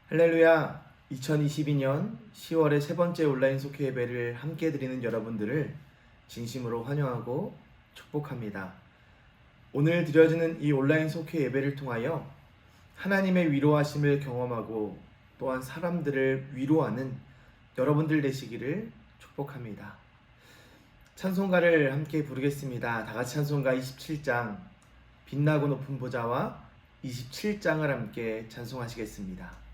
할렐루야. 2022년 10월의 세 번째 온라인 속회 예배를 함께 드리는 여러분들을 진심으로 환영하고 축복합니다. 오늘 드려지는 이 온라인 속회 예배를 통하여 하나님의 위로하심을 경험하고 또한 사람들을 위로하는 여러분들 되시기를 축복합니다. 찬송가를 함께 부르겠습니다. 다 같이 찬송가 27장 빛나고 높은 보좌와 27장을 함께 찬송하시겠습니다.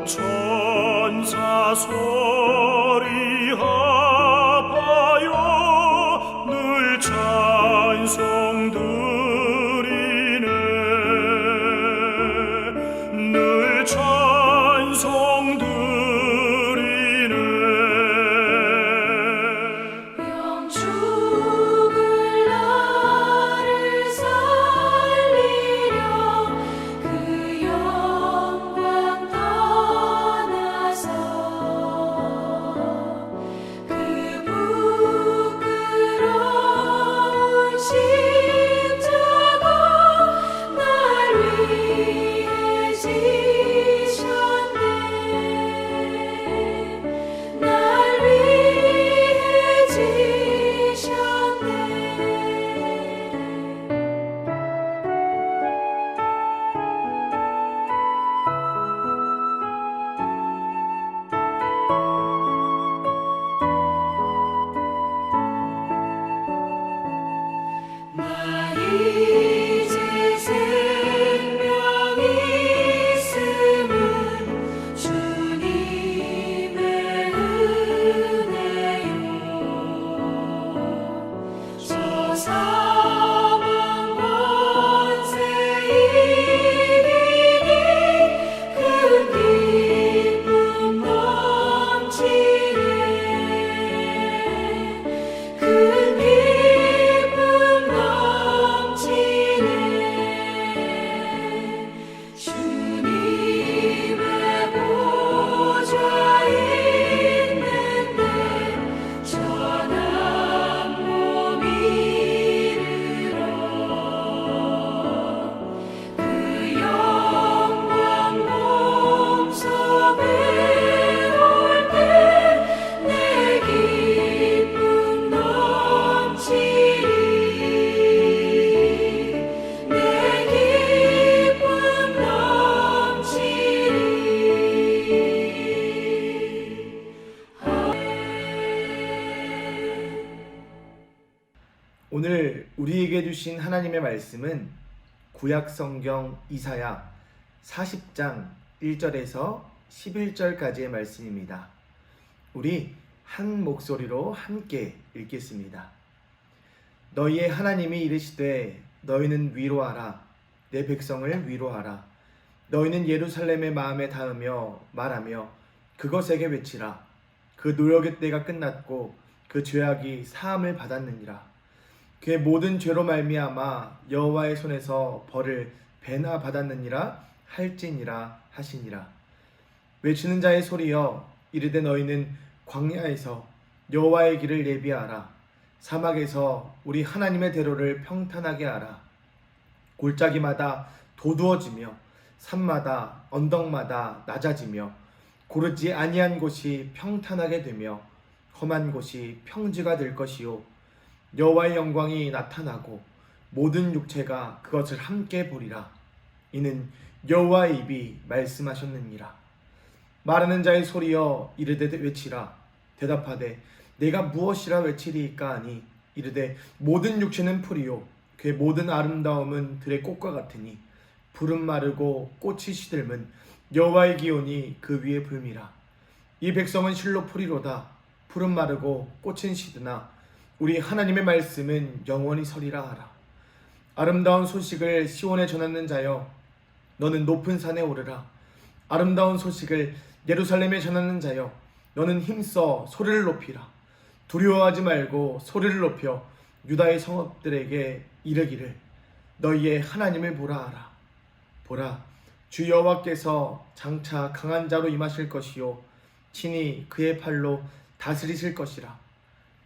천사 소리 합하여 늘 찬송 드리네 늘 찬송 드리네 영축을 나를 살리려 그 영광 떠나서 그 부끄러운 십자가 날 위해 지셨네 날 위해 지셨네 나 이제 생명이 있음은 주님의 은혜요 저 사망 권세 이기니 큰 기쁨 넘치네 큰 기쁨 넘치네 주님의 보좌 있는데 전한 몸 이르러 그 영광 몸소 배울 때 내 기쁨 넘치리 내 기쁨 넘치리 오늘 우리에게 주신 하나님의 말씀은 구약 성경 이사야 40장 1절에서 11절까지의 말씀입니다. 우리 한 목소리로 함께 읽겠습니다. 너희의 하나님이 이르시되 너희는 위로하라 내 백성을 위로하라 너희는 예루살렘의 마음에 닿으며 말하며 그것에게 외치라 그 노역의 때가 끝났고 그 죄악이 사함을 받았느니라 그의 모든 죄로 말미암아 여호와의 손에서 벌을 배나 받았느니라 할지니라 하시니라 외치는 자의 소리여 이르되 너희는 광야에서 여호와의 길을 예비하라 사막에서 우리 하나님의 대로를 평탄하게 하라 골짜기마다 도두어지며 산마다 언덕마다 낮아지며 고르지 아니한 곳이 평탄하게 되며 험한 곳이 평지가 될 것이요 여호와의 영광이 나타나고 모든 육체가 그것을 함께 보리라. 이는 여호와의 입이 말씀하셨느니라. 말하는 자의 소리여 이르되 외치라. 대답하되 내가 무엇이라 외치리이까 하니 이르되 모든 육체는 풀이요 그의 모든 아름다움은 들의 꽃과 같으니 풀은 마르고 꽃이 시들면 여호와의 기온이 그 위에 불미라. 이 백성은 실로 풀이로다. 풀은 마르고 꽃은 시드나 우리 하나님의 말씀은 영원히 서리라 하라. 아름다운 소식을 시온에 전하는 자여 너는 높은 산에 오르라. 아름다운 소식을 예루살렘에 전하는 자여 너는 힘써 소리를 높이라. 두려워하지 말고 소리를 높여 유다의 성읍들에게 이르기를 너희의 하나님을 보라 하라. 보라, 주 여호와께서 장차 강한 자로 임하실 것이요 친히 그의 팔로 다스리실 것이라.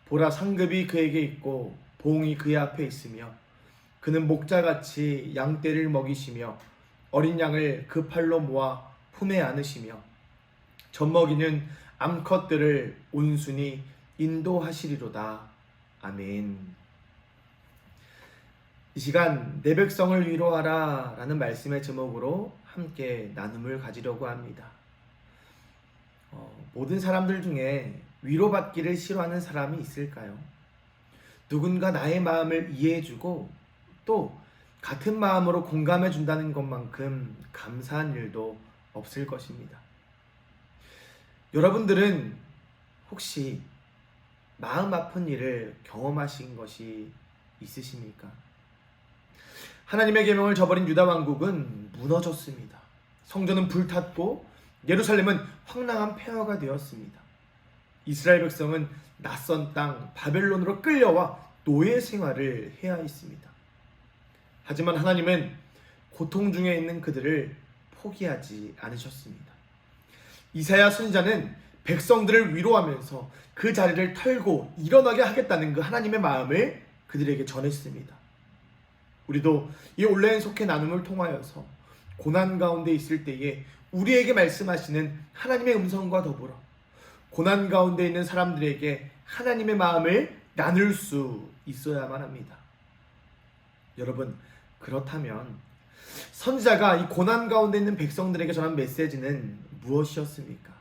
보라, 상급이 그에게 있고 보응이 그의 앞에 있으며 그는 목자같이 양떼를 먹이시며 어린 양을 그 팔로 모아 품에 안으시며 젖먹이는 암컷들을 온순히 인도하시리로다. 아멘. 이 시간 내 백성을 위로하라 라는 말씀의 제목으로 함께 나눔을 가지려고 합니다. 모든 사람들 중에 위로받기를 싫어하는 사람이 있을까요? 누군가 나의 마음을 이해해주고 또 같은 마음으로 공감해준다는 것만큼 감사한 일도 없을 것입니다. 여러분들은 혹시 마음 아픈 일을 경험하신 것이 있으십니까? 하나님의 계명을 저버린 유다 왕국은 무너졌습니다. 성전은 불탔고 예루살렘은 황량한 폐허가 되었습니다. 이스라엘 백성은 낯선 땅 바벨론으로 끌려와 노예 생활을 해야 했습니다. 하지만 하나님은 고통 중에 있는 그들을 포기하지 않으셨습니다. 이사야 선지자는 백성들을 위로하면서 그 자리를 털고 일어나게 하겠다는 그 하나님의 마음을 그들에게 전했습니다. 우리도 이 온라인 속회 나눔을 통하여서 고난 가운데 있을 때에 우리에게 말씀하시는 하나님의 음성과 더불어 고난 가운데 있는 사람들에게 하나님의 마음을 나눌 수 있어야만 합니다. 여러분, 그렇다면 선지자가 이 고난 가운데 있는 백성들에게 전한 메시지는 무엇이었습니까?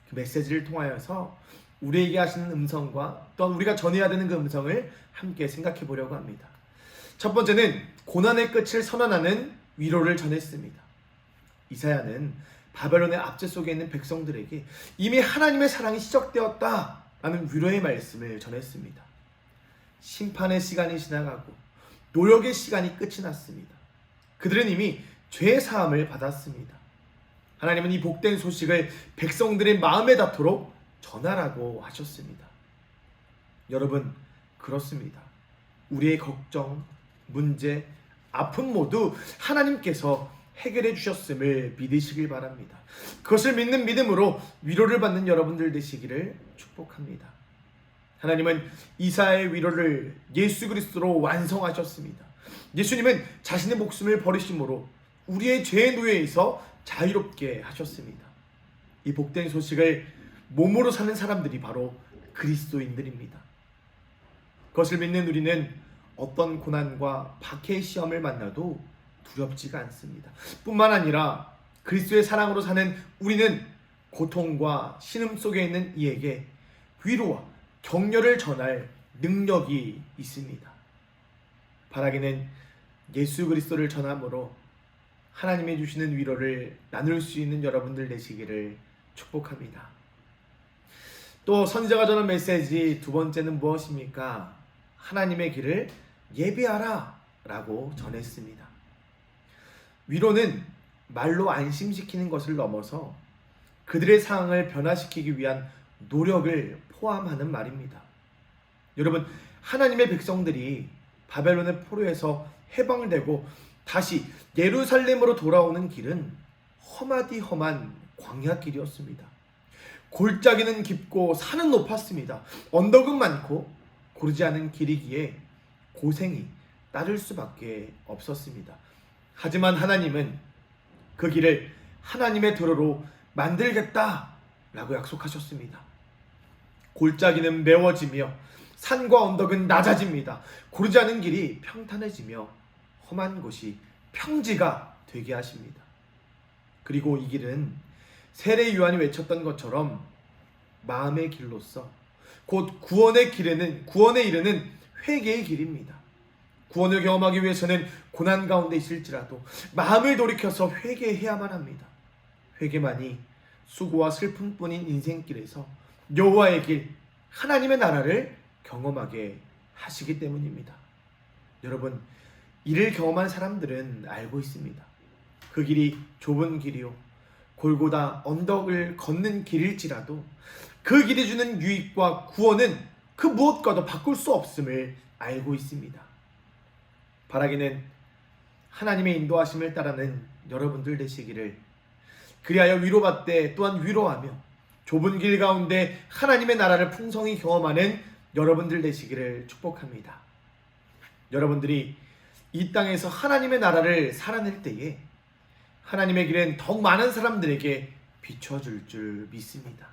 그 메시지를 통하여서 우리에게 하시는 음성과 또한 우리가 전해야 되는 그 음성을 함께 생각해 보려고 합니다. 첫 번째는 고난의 끝을 선언하는 위로를 전했습니다. 이사야는 바벨론의 압제 속에 있는 백성들에게 이미 하나님의 사랑이 시작되었다라는 위로의 말씀을 전했습니다. 심판의 시간이 지나가고 노력의 시간이 끝이 났습니다. 그들은 이미 죄 사함을 받았습니다. 하나님은 이 복된 소식을 백성들의 마음에 닿도록 전하라고 하셨습니다. 여러분, 그렇습니다. 우리의 걱정, 문제, 아픔 모두 하나님께서 해결해 주셨음을 믿으시길 바랍니다. 그것을 믿는 믿음으로 위로를 받는 여러분들 되시기를 축복합니다. 하나님은 이사야의 위로를 예수 그리스도로 완성하셨습니다. 예수님은 자신의 목숨을 버리심으로 우리의 죄의 노예에서 자유롭게 하셨습니다. 이 복된 소식을 몸으로 사는 사람들이 바로 그리스도인들입니다. 그것을 믿는 우리는 어떤 고난과 박해의 시험을 만나도 두렵지가 않습니다. 뿐만 아니라 그리스도의 사랑으로 사는 우리는 고통과 신음 속에 있는 이에게 위로와 격려를 전할 능력이 있습니다. 바라기는 예수 그리스도를 전함으로 하나님이 주시는 위로를 나눌 수 있는 여러분들 되시기를 축복합니다. 또 선지자가 전한 메시지 두 번째는 무엇입니까? 하나님의 길을 예비하라 라고 전했습니다. 위로는 말로 안심시키는 것을 넘어서 그들의 상황을 변화시키기 위한 노력을 포함하는 말입니다. 여러분, 하나님의 백성들이 바벨론의 포로에서 해방되고 다시 예루살렘으로 돌아오는 길은 험하디 험한 광야길이었습니다. 골짜기는 깊고 산은 높았습니다. 언덕은 많고 고르지 않은 길이기에 고생이 따를 수밖에 없었습니다. 하지만 하나님은 그 길을 하나님의 도로로 만들겠다라고 약속하셨습니다. 골짜기는 메워지며 산과 언덕은 낮아집니다. 고르지 않은 길이 평탄해지며 험한 곳이 평지가 되게 하십니다. 그리고 이 길은 세례 요한이 외쳤던 것처럼 마음의 길로서 곧 구원에 이르는 회개의 길입니다. 구원을 경험하기 위해서는 고난 가운데 있을지라도 마음을 돌이켜서 회개해야만 합니다. 회개만이 수고와 슬픔뿐인 인생길에서 여호와의 길, 하나님의 나라를 경험하게 하시기 때문입니다. 여러분, 이를 경험한 사람들은 알고 있습니다. 그 길이 좁은 길이요 골고다 언덕을 걷는 길일지라도 그 길이 주는 유익과 구원은 그 무엇과도 바꿀 수 없음을 알고 있습니다. 바라기는 하나님의 인도하심을 따르는 여러분들 되시기를, 그리하여 위로받되 또한 위로하며 좁은 길 가운데 하나님의 나라를 풍성히 경험하는 여러분들 되시기를 축복합니다. 여러분들이 이 땅에서 하나님의 나라를 살아낼 때에 하나님의 길은 더욱 많은 사람들에게 비춰줄 줄 믿습니다.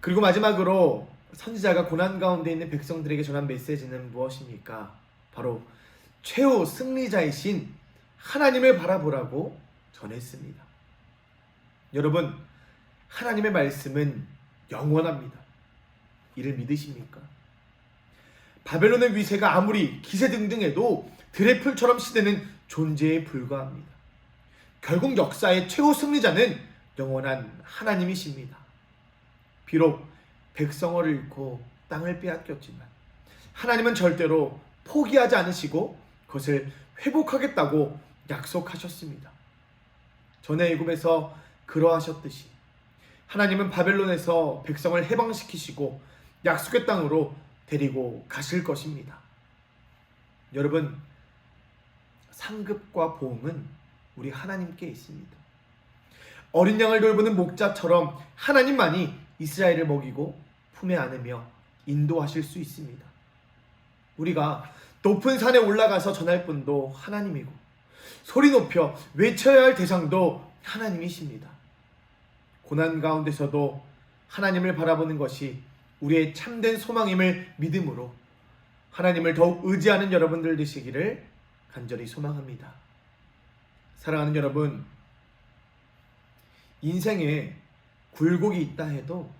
그리고 마지막으로 선지자가 고난 가운데 있는 백성들에게 전한 메시지는 무엇입니까? 바로 최후 승리자이신 하나님을 바라보라고 전했습니다. 여러분, 하나님의 말씀은 영원합니다. 이를 믿으십니까? 바벨론의 위세가 아무리 기세등등해도 드레풀처럼 시대는 존재에 불과합니다. 결국 역사의 최후 승리자는 영원한 하나님이십니다. 비록 백성을 잃고 땅을 빼앗겼지만 하나님은 절대로 포기하지 않으시고 그것을 회복하겠다고 약속하셨습니다. 전에 애굽에서 그러하셨듯이 하나님은 바벨론에서 백성을 해방시키시고 약속의 땅으로 데리고 가실 것입니다. 여러분, 상급과 보응은 우리 하나님께 있습니다. 어린 양을 돌보는 목자처럼 하나님만이 이스라엘을 먹이고 품에 안으며 인도하실 수 있습니다. 우리가 높은 산에 올라가서 전할 분도 하나님이고 소리 높여 외쳐야 할 대상도 하나님이십니다. 고난 가운데서도 하나님을 바라보는 것이 우리의 참된 소망임을 믿음으로 하나님을 더욱 의지하는 여러분들 되시기를 간절히 소망합니다. 사랑하는 여러분, 인생에 굴곡이 있다 해도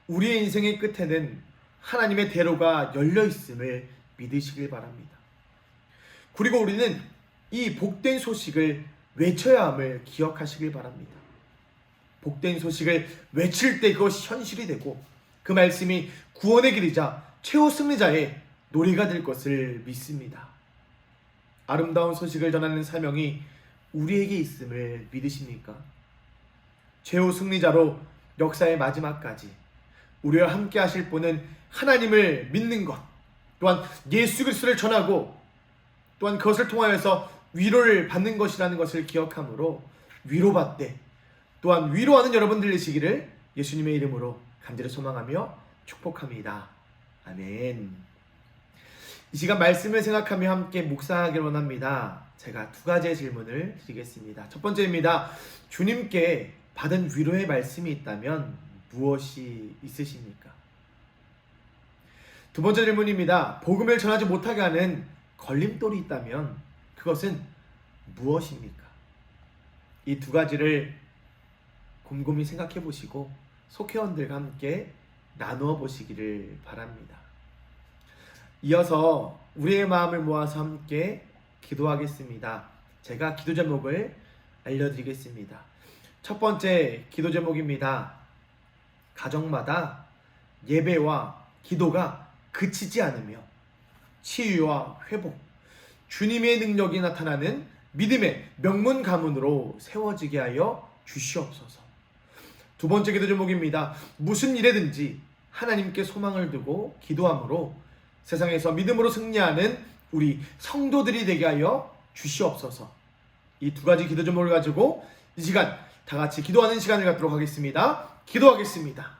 우리의 인생의 끝에는 하나님의 대로가 열려 있음을 믿으시길 바랍니다. 그리고 우리는 이 복된 소식을 외쳐야 함을 기억하시길 바랍니다. 복된 소식을 외칠 때 그것이 현실이 되고 그 말씀이 구원의 길이자 최후 승리자의 노래가 될 것을 믿습니다. 아름다운 소식을 전하는 사명이 우리에게 있음을 믿으십니까? 최후 승리자로 역사의 마지막까지 우리와 함께 하실 분은 하나님을 믿는 것, 또한 예수 그리스도를 전하고 또한 그것을 통하여서 위로를 받는 것이라는 것을 기억함으로 위로받되 또한 위로하는 여러분들 되시기를 예수님의 이름으로 간절히 소망하며 축복합니다. 아멘. 이 시간 말씀을 생각하며 함께 묵상하기를 원합니다. 제가 두 가지의 질문을 드리겠습니다. 첫 번째입니다. 주님께 받은 위로의 말씀이 있다면 무엇이 있으십니까? 두 번째 질문입니다. 복음을 전하지 못하게 하는 걸림돌이 있다면 그것은 무엇입니까? 이 두 가지를 곰곰이 생각해 보시고 속회원들과 함께 나누어 보시기를 바랍니다. 이어서 우리의 마음을 모아서 함께 기도하겠습니다. 제가 기도 제목을 알려드리겠습니다. 첫 번째 기도 제목입니다. 가정마다 예배와 기도가 그치지 않으며 치유와 회복, 주님의 능력이 나타나는 믿음의 명문 가문으로 세워지게 하여 주시옵소서. 두 번째 기도 제목입니다. 무슨 일에든지 하나님께 소망을 두고 기도함으로 세상에서 믿음으로 승리하는 우리 성도들이 되게 하여 주시옵소서. 이 두 가지 기도 제목을 가지고 이 시간 다 같이 기도하는 시간을 갖도록 하겠습니다. 기도하겠습니다.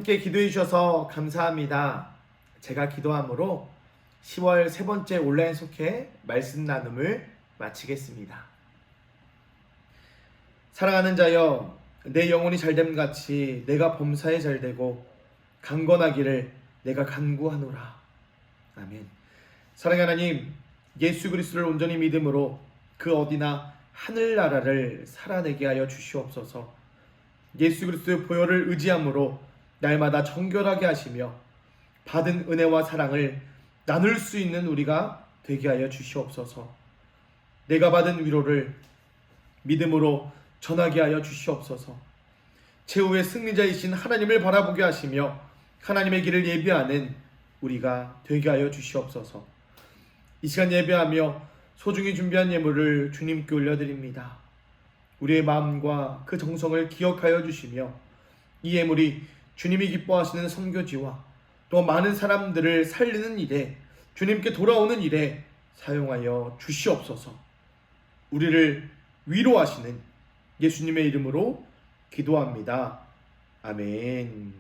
함께 기도해 주셔서 감사합니다. 제가 기도함으로 10월 세 번째 온라인 속회 말씀 나눔을 마치겠습니다. 사랑하는 자여, 내 영혼이 잘됨 같이 내가 범사에 잘되고 강건하기를 내가 간구하노라. 아멘. 사랑하는 하나님, 예수 그리스도를 온전히 믿음으로 그 어디나 하늘나라를 살아내게 하여 주시옵소서. 예수 그리스도의 보혈을 의지함으로 날마다 정결하게 하시며 받은 은혜와 사랑을 나눌 수 있는 우리가 되게 하여 주시옵소서. 내가 받은 위로를 믿음으로 전하게 하여 주시옵소서. 최후의 승리자이신 하나님을 바라보게 하시며 하나님의 길을 예비하는 우리가 되게 하여 주시옵소서. 이 시간 예배하며 소중히 준비한 예물을 주님께 올려드립니다. 우리의 마음과 그 정성을 기억하여 주시며 이 예물이 주님이 기뻐하시는 선교지와 또 많은 사람들을 살리는 일에, 주님께 돌아오는 일에 사용하여 주시옵소서. 우리를 위로하시는 예수님의 이름으로 기도합니다. 아멘.